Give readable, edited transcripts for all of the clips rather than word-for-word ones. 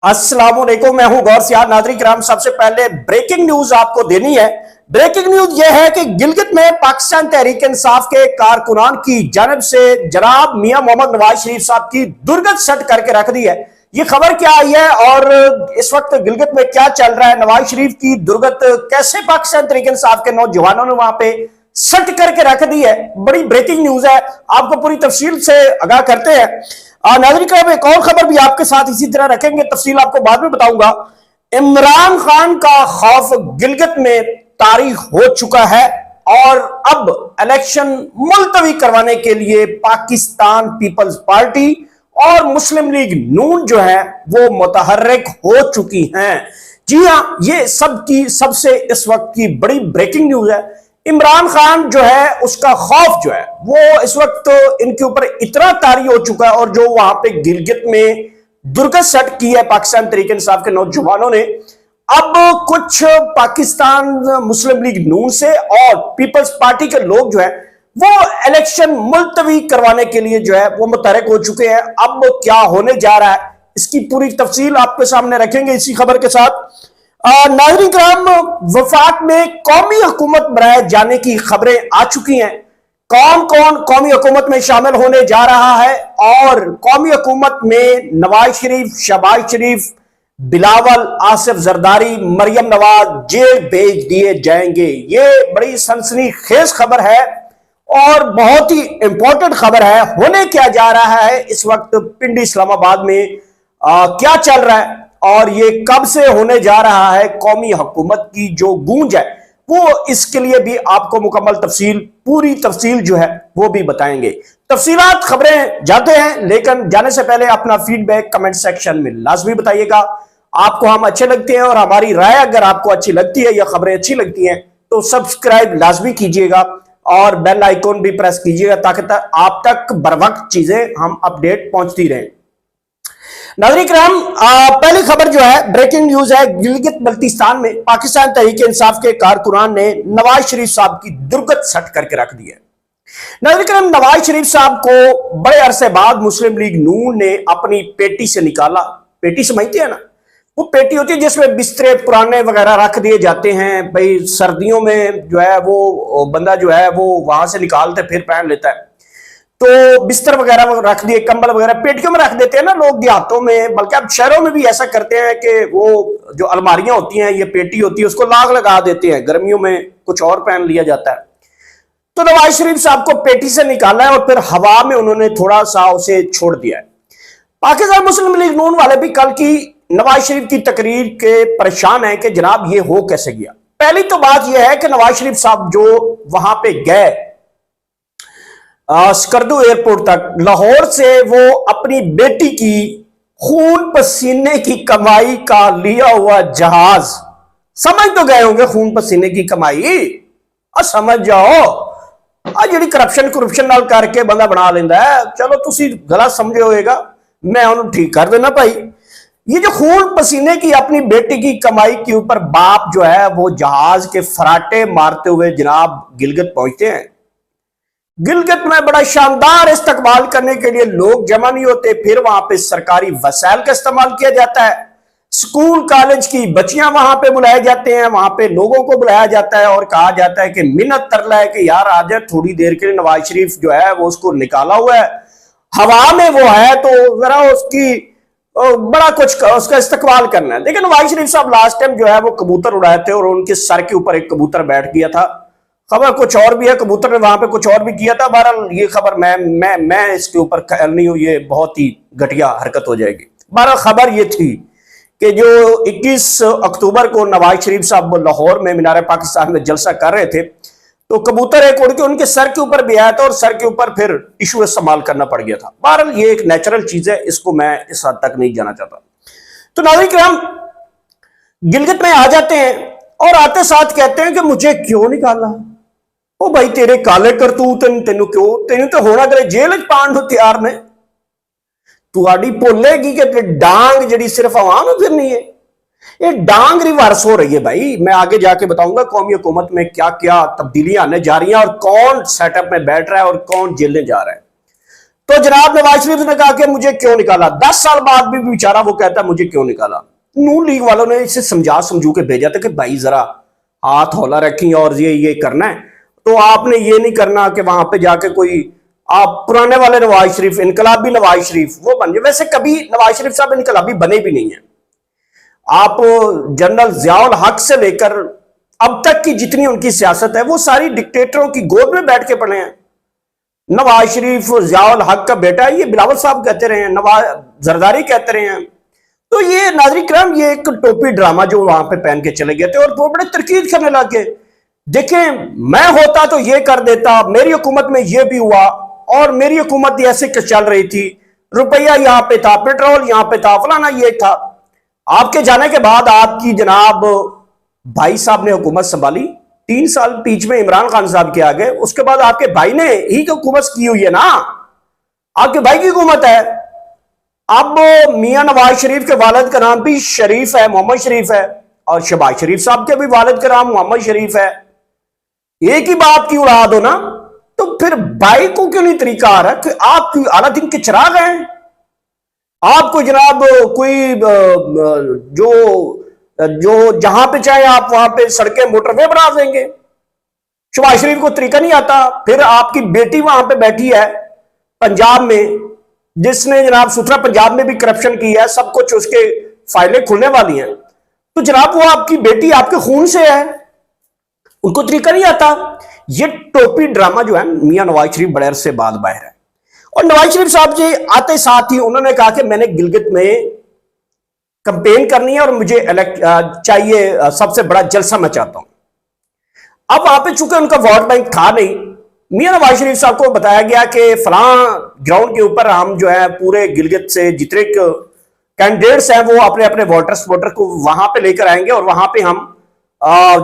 अस्सलाम वालेकुम, मैं हूं गौर सियार। नाज़रीन किराम, सबसे पहले ब्रेकिंग न्यूज आपको देनी है। ब्रेकिंग न्यूज यह है कि गिलगित में पाकिस्तान तहरीक इंसाफ के कारकुनान की जानब से जनाब मियां मोहम्मद नवाज शरीफ साहब की दुर्गत सट करके रख दी है। ये खबर क्या आई है और इस वक्त गिलगित में क्या चल रहा है, नवाज शरीफ की दुर्गत कैसे पाकिस्तान तहरीक इंसाफ के नौजवानों ने वहां पे सट करके रख दी है, बड़ी ब्रेकिंग न्यूज है। आपको पूरी तफसील से आगाह करते हैं। नाज़रीन का एक और खबर भी आपके साथ इसी तरह रखेंगे, तफसील आपको बाद में बताऊंगा। इमरान खान का खौफ गिलगित में तारीख हो चुका है और अब इलेक्शन मुलतवी करवाने के लिए पाकिस्तान पीपल्स पार्टी और मुस्लिम लीग नून जो है वो मुतहर्रिक हो चुकी हैं। जी हां, ये सबसे इस वक्त की बड़ी ब्रेकिंग न्यूज है। इमरान खान जो है उसका खौफ जो है वो इस वक्त इनके ऊपर इतना तारी हो चुका है और जो वहां पे गिलगित में दुर्गत सट की है पाकिस्तान तहरीक इंसाफ के नौजवानों ने, अब कुछ पाकिस्तान मुस्लिम लीग नून से और पीपल्स पार्टी के लोग जो है वो इलेक्शन मुलतवी करवाने के लिए जो है वो मुतहर्रिक हो चुके हैं। अब क्या होने जा रहा है इसकी पूरी तफसील आपके सामने रखेंगे इसी खबर के साथ। नाज़रीन किराम, वफाक में कौमी हुकूमत बनाए जाने की खबरें आ चुकी हैं। कौन कौन कौमी हुकूमत में शामिल होने जा रहा है और कौमी हुकूमत में नवाज शरीफ, शहबाज शरीफ, बिलावल, आसिफ जरदारी, मरियम नवाज जेल भेज दिए जाएंगे। ये बड़ी सनसनीखेज खबर है और बहुत ही इंपॉर्टेंट खबर है। होने क्या जा रहा है इस वक्त पिंडी इस्लामाबाद में, क्या चल रहा है और ये कब से होने जा रहा है, कौमी हुकूमत की जो गूंज है वो, इसके लिए भी आपको मुकम्मल तफसील, पूरी तफसील जो है वो भी बताएंगे। तफसीलात खबरें जाते हैं, लेकिन जाने से पहले अपना फीडबैक कमेंट सेक्शन में लाजमी बताइएगा। आपको हम अच्छे लगते हैं और हमारी राय अगर आपको अच्छी लगती है या खबरें अच्छी लगती हैं तो सब्सक्राइब लाजमी कीजिएगा और बेल आइकॉन भी प्रेस कीजिएगा ताकि आप तक बर वक्त चीजें हम अपडेट पहुंचती रहें। नाज़रीन किराम, पहली खबर जो है ब्रेकिंग न्यूज है। गिलगित बल्तिस्तान में पाकिस्तान तहरीक इंसाफ के कारकुनान ने नवाज शरीफ साहब की दुर्गत सट करके रख दी है। नाज़रीन किराम, नवाज शरीफ साहब को बड़े अरसे बाद मुस्लिम लीग नून ने अपनी पेटी से निकाला। पेटी समझते हैं ना, वो पेटी होती है जिसमें बिस्तरे पुराने वगैरह रख दिए जाते हैं। भाई सर्दियों में जो है वो बंदा जो है वो वहां से निकालते फिर पहन लेता है, तो बिस्तर वगैरह रख दिए, कंबल वगैरह पेटियों में रख देते हैं ना लोग देहातों में, बल्कि अब शहरों में भी ऐसा करते हैं कि वो जो अलमारियां होती हैं, ये पेटी होती है, उसको लाग लगा देते हैं, गर्मियों में कुछ और पहन लिया जाता है। तो नवाज शरीफ साहब को पेटी से निकाला है और फिर हवा में उन्होंने थोड़ा सा उसे छोड़ दिया है। पाकिस्तान मुस्लिम लीग नून वाले भी कल की नवाज शरीफ की तकरीर के परेशान है कि जनाब ये हो कैसे गया। पहली तो बात यह है कि नवाज शरीफ साहब जो वहां पे गए स्कर्दू एयरपोर्ट तक, लाहौर से वो अपनी बेटी की खून पसीने की कमाई का लिया हुआ जहाज, समझ तो गए होंगे खून पसीने की कमाई, समझ जाओ जी करप्शन नाल करके बंदा बना लेंदा है। चलो तुसी गलत समझे होएगा, मैं उन्हें ठीक कर देना भाई। ये जो खून पसीने की अपनी बेटी की कमाई के ऊपर बाप जो है वो जहाज के फराटे मारते हुए जनाब गिलगित पहुंचते हैं। गिलगित में बड़ा शानदार इस्तकबाल करने के लिए लोग जमा नहीं होते, फिर वहां पे सरकारी वसाइल का इस्तेमाल किया जाता है। स्कूल कॉलेज की बच्चियां वहां पे बुलाए जाते हैं, वहां पे लोगों को बुलाया जाता है और कहा जाता है कि मिन्नत तरला है कि यार आ जाए थोड़ी देर के लिए। नवाज शरीफ जो है वो उसको निकाला हुआ है, हवा में वो है, तो जरा उसकी बड़ा कुछ उसका इस्तकबाल करना है। लेकिन नवाज शरीफ साहब लास्ट टाइम जो है वो कबूतर उड़ाए थे और उनके सर के ऊपर एक कबूतर बैठ गया था। खबर कुछ और भी है, कबूतर ने वहां पे कुछ और भी किया था। बहरहाल ये खबर मैं इसके ऊपर ख्याल नहीं हूं, ये बहुत ही घटिया हरकत हो जाएगी। बहरहाल खबर ये थी कि जो 21 अक्टूबर को नवाज शरीफ साहब लाहौर में मीनार पाकिस्तान में जलसा कर रहे थे, तो कबूतर एक उड़ के उनके सर के ऊपर भी आया था और सर के ऊपर फिर टिश्यू इस्तेमाल करना पड़ गया था। बहरहाल ये एक नेचुरल चीज है, इसको मैं इस हद तक नहीं जाना चाहता। तो नाज़रीन किराम, गिलगित में आ जाते हैं और आते साथ कहते हैं कि मुझे क्यों निकाला। ओ भाई तेरे काले करतूत तेन क्यों, तेन तो होना करे जेल पाण तैयार ने। तुहाडी भुलेगी कि डांग जी सिर्फ आवाम में फिरनी है, ये डांग रिवर्स हो रही है भाई। मैं आगे जाके बताऊंगा कौमी हुकूमत में क्या क्या तब्दीलियां आने जा रही हैं और कौन सेटअप में बैठ रहा है और कौन जेलने जा रहा है। तो जनाब नवाज शरीफ ने कहा कि मुझे क्यों निकाला। 10 साल बाद भी बेचारा वो कहता मुझे क्यों निकाला। नून लीग वालों ने इसे समझू के भेजा था कि भाई जरा हाथ हौला रखी और ये करना है, तो आपने ये नहीं करना कि वहां पे जाके कोई आप पुराने वाले नवाज शरीफ, इनकलाबी नवाज शरीफ वो बन जाए। वैसे कभी नवाज शरीफ साहब इनकलाबी बने भी नहीं है। आप जनरल जियाउल हक से लेकर अब तक की जितनी उनकी सियासत है वो सारी डिक्टेटरों की गोद में बैठ के पड़े हैं। नवाज शरीफ जियाउल हक का बेटा है, ये बिलावल साहब कहते रहे हैं, नवाज जरदारी कहते रहे हैं। तो ये नाज़रीन किराम ये एक टोपी ड्रामा जो वहां पे पहन के चले गए थे और वो बड़े तरकीद करने लगे। देखें मैं होता तो ये कर देता, मेरी हुकूमत में ये भी हुआ और मेरी हुकूमत ऐसे चल रही थी, रुपया यहां पे था, पेट्रोल यहां पे था, फलाना ये था। आपके जाने के बाद आपकी जनाब भाई साहब ने हुकूमत संभाली, 3 साल बीच में इमरान खान साहब के आ गए, उसके बाद आपके भाई ने ही हुकूमत की हुई है ना, आपके भाई की हुकूमत है। अब मियां नवाज शरीफ के वालिद का नाम भी शरीफ है, मोहम्मद शरीफ है, और शहबाज शरीफ साहब के भी वालिद का नाम मोहम्मद शरीफ है। एक ही बाप की औलाद हो ना, तो फिर भाई को क्यों नहीं तरीका आ रहा कि आप आला दिन के चिराग हैं। आपको जनाब कोई जो जो जहां पे चाहे आप वहां पे सड़कें मोटरवे बना देंगे। शहबाज शरीफ को तरीका नहीं आता। फिर आपकी बेटी वहां पे बैठी है पंजाब में, जिसने जनाब सुथरा पंजाब में भी करप्शन की है, सब कुछ उसके फाइलें खुलने वाली हैं। तो जनाब वो आपकी बेटी आपके खून से है, उनको तरीका नहीं आता। ये टोपी ड्रामा जो है मियां नवाज शरीफ बड़े अरसे बाद बाहर है। और नवाज शरीफ साहब जी आते साथ ही उन्होंने कहा कि मैंने गिलगित में कंपेन करनी है और मुझे चाहिए सबसे बड़ा जलसा मैं चाहता हूं। अब वहां पे चूंकि उनका वोट बैंक था नहीं, मियां नवाज शरीफ साहब को बताया गया कि फलां ग्राउंड के ऊपर हम जो है पूरे गिलगित से जितने कैंडिडेट्स हैं वो अपने अपने वोटर को वहां पे लेकर आएंगे और वहां पे हम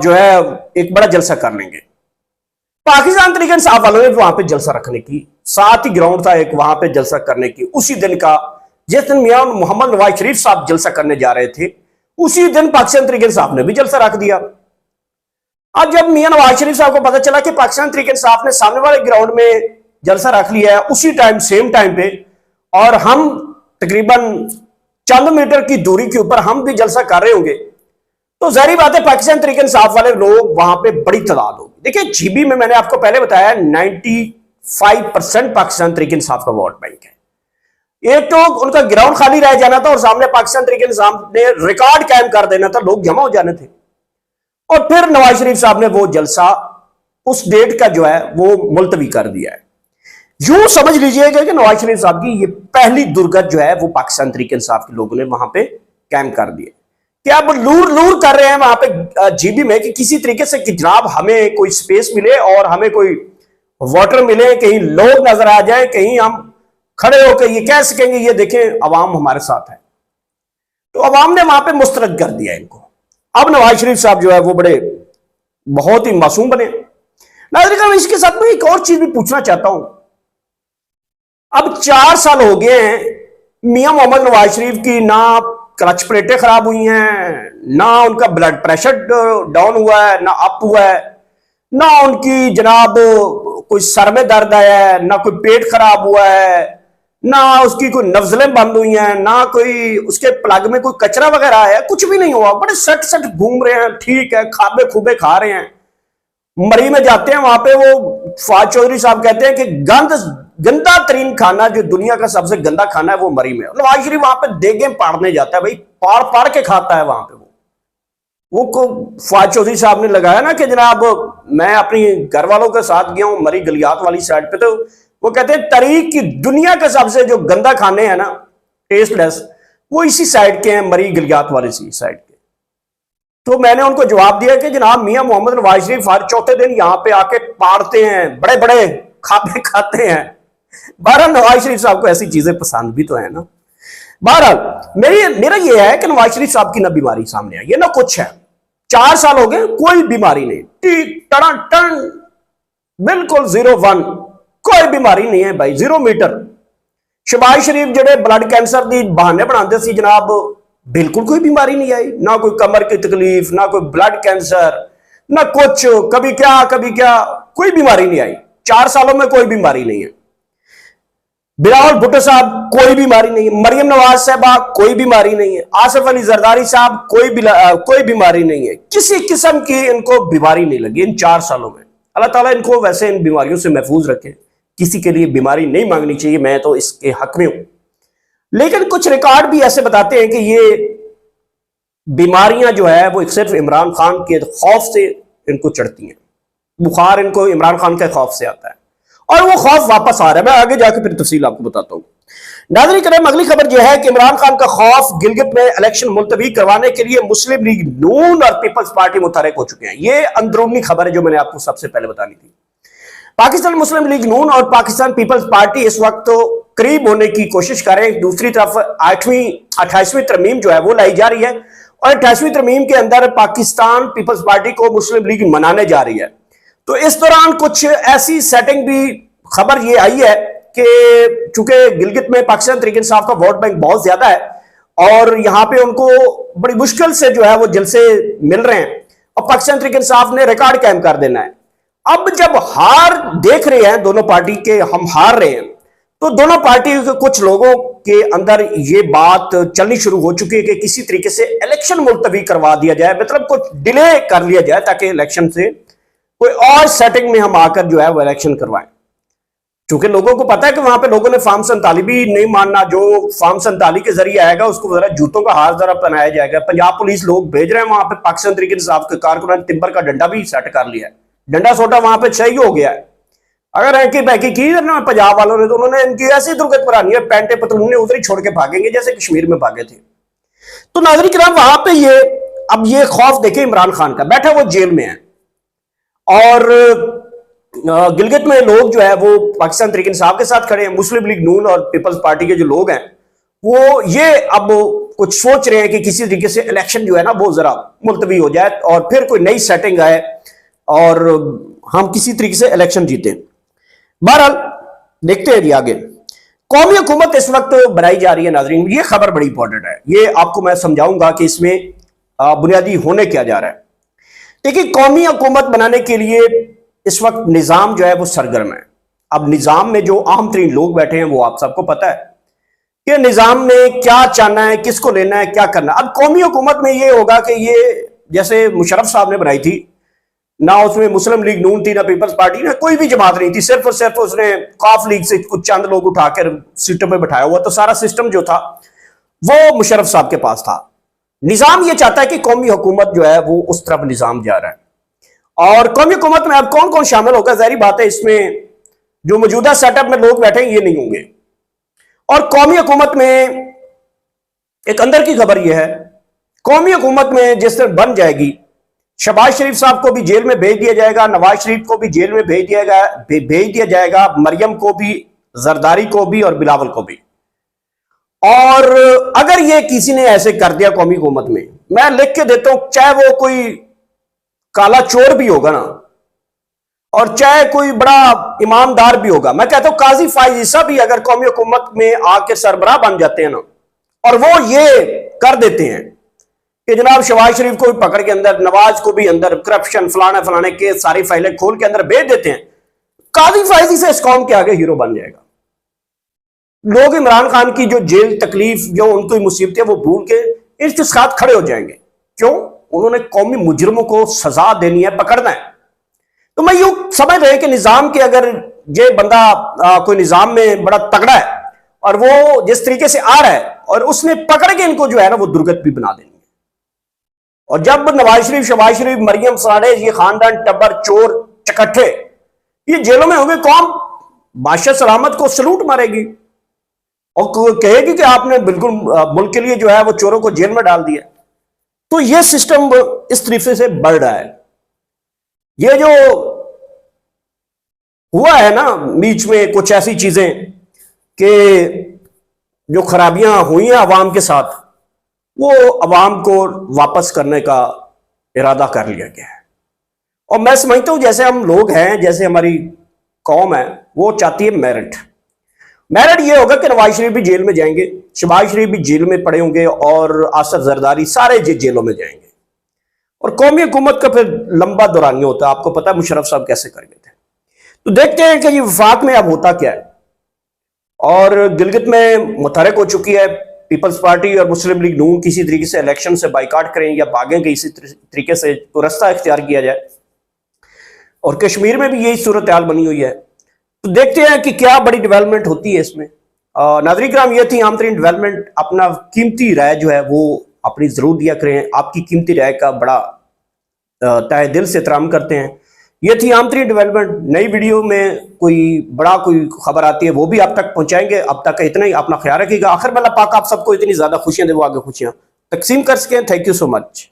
जो है एक बड़ा जलसा कर लेंगे। पाकिस्तान तरीके इंसाफ वालों ने वहां पे जलसा रखने की, साथ ही ग्राउंड था एक वहां पे जलसा करने की। उसी दिन का जिस दिन मियां मोहम्मद नवाज शरीफ साहब जलसा करने जा रहे थे, उसी दिन पाकिस्तान तरीके इंसाफ ने भी जलसा रख दिया। अब जब मियां नवाज शरीफ साहब को पता चला कि पाकिस्तान तरीके इंसाफ ने सामने वाले ग्राउंड में जलसा रख लिया है उसी टाइम सेम टाइम पे, और हम तकरीबन चंद मीटर की दूरी के ऊपर हम भी जलसा कर रहे होंगे, तो जाहिर बात है पाकिस्तान तरीके इंसाफ वाले लोग वहां पे बड़ी तादाद होगी। देखिए जीबी में मैंने आपको पहले बताया 95% पाकिस्तान तरीके इंसाफ का वोट बैंक है। एक तो उनका ग्राउंड खाली रह जाना था और सामने पाकिस्तान तरीके इंसाफ ने रिकॉर्ड कायम कर देना था, लोग जमा हो जाने थे। और फिर नवाज शरीफ साहब ने वो जलसा उस डेट का जो है वो मुलतवी कर दिया है। यूं समझ लीजिएगा कि नवाज शरीफ साहब की ये पहली दुर्गत जो है वो पाकिस्तान तरीके इंसाफ के लोगों ने वहां पे कायम कर दी है। क्या अब लूर कर रहे हैं वहां पे जीबी में कि किसी तरीके से कि जनाब हमें कोई स्पेस मिले और हमें कोई वोटर मिले, कहीं लोग नजर आ जाए, कहीं हम खड़े होकर ये कह सकेंगे ये देखें अवाम हमारे साथ है। तो अवाम ने वहां पे मुस्तरद कर दिया इनको। अब नवाज शरीफ साहब जो है वो बड़े बहुत ही मासूम बने। नाज़रीन इसके साथ मैं एक और चीज भी पूछना चाहता हूं। अब 4 साल हो गए हैं मियां मोहम्मद नवाज शरीफ की ना क्लच प्लेटें खराब हुई हैं, ना उनका ब्लड प्रेशर डाउन हुआ है, ना अप हुआ है, ना उनकी जनाब कोई सर में दर्द आया है, ना कोई पेट खराब हुआ है, ना उसकी कोई नफ्जलें बंद हुई हैं, ना कोई उसके प्लग में कोई कचरा वगैरह है, कुछ भी नहीं हुआ। बड़े सट सट घूम रहे हैं, ठीक है, खाबे खूबे खा रहे हैं। मरी में जाते हैं, वहां पे वो फवाद चौधरी साहब कहते हैं कि गंदा तरीन खाना जो दुनिया का सबसे गंदा खाना है वो मरी में। नवाज शरीफ वहां पे देगें पाड़ने जाता है, भाई पाड़ के खाता है वहां पे। वो को फवाद चौधरी साहब ने लगाया ना कि जनाब मैं अपनी घर वालों के साथ गया हूं मरी गलियात वाली साइड पे, तो वो कहते हैं तरीक की दुनिया का सबसे जो गंदा खाने हैं ना टेस्टलेस, वो इसी साइड के हैं, मरी गलियात वाली साइड के। तो मैंने उनको जवाब दिया कि जनाब मियां मोहम्मद नवाज शरीफ हर चौथे दिन यहां पे आके पाड़ते हैं, बड़े बड़े खापे खाते हैं। बहरहाल नवाज शरीफ साहब को ऐसी चीजें पसंद भी तो है ना। बहरहाल मेरा ये है कि नवाज शरीफ साहब की ना बीमारी सामने आई है ना कुछ है। 4 साल हो गए कोई बीमारी नहीं, ठीक टन बिल्कुल 0-1, कोई बीमारी नहीं है भाई, 0 मीटर। शहबाज शरीफ जेडे ब्लड कैंसर की बहाने बनाते सी जनाब, बिल्कुल कोई बीमारी नहीं आई, ना कोई कमर की तकलीफ, ना कोई ब्लड कैंसर, ना कुछ, कभी क्या कोई बीमारी नहीं आई। 4 सालों में कोई बीमारी नहीं है। बिलावल भुट्टो साहब कोई बीमारी नहीं है, मरियम नवाज साहबा कोई बीमारी नहीं है, आसिफ अली जरदारी साहब कोई बीमारी नहीं है, किसी किस्म की इनको बीमारी नहीं लगी इन 4 सालों में। अल्लाह ताला इनको वैसे इन बीमारियों से महफूज रखे, किसी के लिए बीमारी नहीं मांगनी चाहिए, मैं तो इसके हक में हूं। लेकिन कुछ रिकॉर्ड भी ऐसे बताते हैं कि ये बीमारियां जो है वो सिर्फ इमरान खान के खौफ से इनको चढ़ती हैं, बुखार इनको इमरान खान के खौफ से आता है और वो खौफ वापस आ रहा है। मैं आगे जाके फिर तफसील आपको बताता हूं। नाज़रीन करम, अगली खबर यह है कि इमरान खान का खौफ गिलगित में इलेक्शन मुलतवी करवाने के लिए मुस्लिम लीग नून और पीपल्स पार्टी मुतहरिक हो चुके हैं। ये अंदरूनी खबर है जो मैंने आपको सबसे पहले बतानी थी। पाकिस्तान मुस्लिम लीग नून और पाकिस्तान पीपल्स पार्टी इस वक्त तो करीब होने की कोशिश कर रहे हैं। दूसरी तरफ 28वीं तरमीम जो है वो लाई जा रही है और 28वीं तरमीम के अंदर पाकिस्तान पीपल्स पार्टी को मुस्लिम लीग मनाने जा रही है। तो इस दौरान कुछ ऐसी सेटिंग भी खबर ये आई है कि चूंकि गिलगित में पाकिस्तान तहरीक इंसाफ का वोट बैंक बहुत ज्यादा है और यहां पे उनको बड़ी मुश्किल से जो है वो जलसे मिल रहे हैं और पाकिस्तान तहरीक इंसाफ ने रिकॉर्ड कायम कर देना है। अब जब हार देख रहे हैं दोनों पार्टी के, हम हार रहे हैं, तो दोनों पार्टी के कुछ लोगों के अंदर ये बात चलनी शुरू हो चुकी है कि किसी तरीके से इलेक्शन मुलतवी करवा दिया जाए, मतलब कुछ डिले कर लिया जाए ताकि इलेक्शन से कोई और सेटिंग में हम आकर जो है वो इलेक्शन करवाएं। क्योंकि लोगों को पता है कि वहां पे लोगों ने फार्म 47 भी नहीं मानना, जो फार्म 47 के जरिए आएगा उसको जरा जूतों का हार जरा पहनाया जाएगा। पंजाब पुलिस लोग भेज रहे हैं वहां पे, पाकिस्तान तहरीक इंसाफ के कारकुनान ने टिम्बर का डंडा भी सेट कर लिया है, डंडा सोटा वहां पे सही हो गया है। अगर ऐकी बैकी की ना पंजाब वालों ने तो उन्होंने इनकी ऐसी दुर्गत करानी है, पैंटे पतलूने उधर ही छोड़ के भागेंगे जैसे कश्मीर में भागे थे। तो नाज़रीन किराम, वहां पे ये अब ये खौफ देखे इमरान खान का, बैठा वो जेल में है और गिलगित में लोग जो है वो पाकिस्तान तहरीक इंसाफ के साथ खड़े हैं। मुस्लिम लीग नून और पीपल्स पार्टी के जो लोग हैं वो ये अब कुछ सोच रहे हैं कि किसी तरीके से इलेक्शन जो है ना वो जरा मुलतवी हो जाए और फिर कोई नई सेटिंग आए और हम किसी तरीके से इलेक्शन जीते। बहरहाल देखते हैं जी आगे। कौमी हुकूमत इस वक्त बनाई जा रही है नाजरीन, ये खबर बड़ी इंपॉर्टेंट है, ये आपको मैं समझाऊंगा कि इसमें बुनियादी होने क्या जा रहा है। देखिए, कौमी हुकूमत बनाने के लिए इस वक्त निजाम जो है वो सरगर्म है। अब निजाम में जो अहम तरीन लोग बैठे हैं वो आप सबको पता है कि निजाम ने क्या चाहना है, किसको लेना है, क्या करना है। अब कौमी हुकूमत में ये होगा कि ये जैसे मुशर्रफ साहब ने बनाई थी ना, उसमें मुस्लिम लीग नून थी ना पीपल्स पार्टी ना कोई भी जमात नहीं थी, सिर्फ और सिर्फ उसने काफ लीग से कुछ चंद लोग उठाकर सीटों पे बैठाया हुआ, तो सारा सिस्टम जो था वो मुशर्रफ साहब के पास था। निजाम ये चाहता है कि कौमी हुकूमत जो है वो उस तरफ निजाम जा रहा है और कौमी हुकूमत में अब कौन कौन शामिल होगा, जाहिर बात है इसमें जो मौजूदा सेटअप में लोग बैठे हैं ये नहीं होंगे। और कौमी हुकूमत में एक अंदर की खबर यह है, कौमी हुकूमत में जिस तरह बन जाएगी, शहबाज शरीफ साहब को भी जेल में भेज दिया जाएगा, नवाज शरीफ को भी जेल में भेज दिया जाएगा, मरियम को भी, जरदारी को भी और बिलावल को भी। और अगर ये किसी ने ऐसे कर दिया कौमी हुकूमत में, मैं लिख के देता हूं, चाहे वो कोई काला चोर भी होगा ना और चाहे कोई बड़ा ईमानदार भी होगा, मैं कहता हूं काजी फाइज ईसा भी अगर कौमी हुकूमत में आके सरबराह बन जाते हैं ना और वो ये कर देते हैं कि जनाब शहबाज शरीफ को भी पकड़ के अंदर, नवाज को भी अंदर, करप्शन फलाने फलाने के सारी फाइलें खोल के अंदर भेज देते हैं, काजी फाइज ईसा इस कौम के आगे हीरो बन जाएगा। लोग इमरान खान की जो जेल तकलीफ, जो उनकी मुसीबतें वो भूल के इसके साथ खड़े हो जाएंगे। क्यों? उन्होंने कौमी मुजरिमों को सजा देनी है, पकड़ना है। तो मैं यूं समझ रहे कि निजाम के अगर ये बंदा कोई निजाम में बड़ा तगड़ा है और वो जिस तरीके से आ रहा है और उसने पकड़ के इनको जो है ना वो दुर्गत भी बना देनी है। और जब नवाज शरीफ, शहबाज शरीफ, मरियम साड़े, ये खानदान टब्बर चोर चकट्ठे ये जेलों में होंगे, कौम बादशाह सलामत को सलूट मारेगी और कहेगी कि आपने बिल्कुल मुल्क के लिए जो है वो चोरों को जेल में डाल दिया। तो ये सिस्टम इस तरीके से बढ़ रहा है। ये जो हुआ है ना बीच में कुछ ऐसी चीजें कि जो खराबियां हुई हैं अवाम के साथ, वो अवाम को वापस करने का इरादा कर लिया गया है। और मैं समझता हूं जैसे हम लोग हैं, जैसे हमारी कौम है, वो चाहती है मेरिट ये होगा कि नवाज शरीफ भी जेल में जाएंगे, शहबाज शरीफ भी जेल में पड़े होंगे और आसिफ जरदारी सारे जेलों में जाएंगे और कौमी हुकूमत का फिर लंबा दौरानिया होता है। आपको पता है मुशर्रफ साहब कैसे कर गए थे। तो देखते हैं कि ये वफाक में अब होता क्या है। और गिलगित में मुतहरक हो चुकी है। पीपल्स पार्टी और मुस्लिम लीग नून किसी तरीके से इलेक्शन से बाइकाट करें या भागें कि इसी तरीके से तो रास्ता इख्तियार किया जाए। और कश्मीर में भी यही सूरत हाल बनी हुई है। तो देखते हैं कि क्या बड़ी डेवलपमेंट होती है इसमें। नाज़रीन किराम, ये थी आम तरीन डेवलपमेंट। अपना कीमती राय जो है वो अपनी जरूर दिया करें। आपकी कीमती राय का बड़ा तहे दिल से एहतराम करते हैं। ये थी आम तरीन डेवलपमेंट। नई वीडियो में कोई खबर आती है वो भी आप तक पहुंचाएंगे। अब तक इतना ही, अपना ख्याल रखिएगा। आखिर में अल्लाह पाक आप सबको इतनी ज्यादा खुशियां दे, वो आगे खुशियां तकसीम कर सकें। Thank you so much.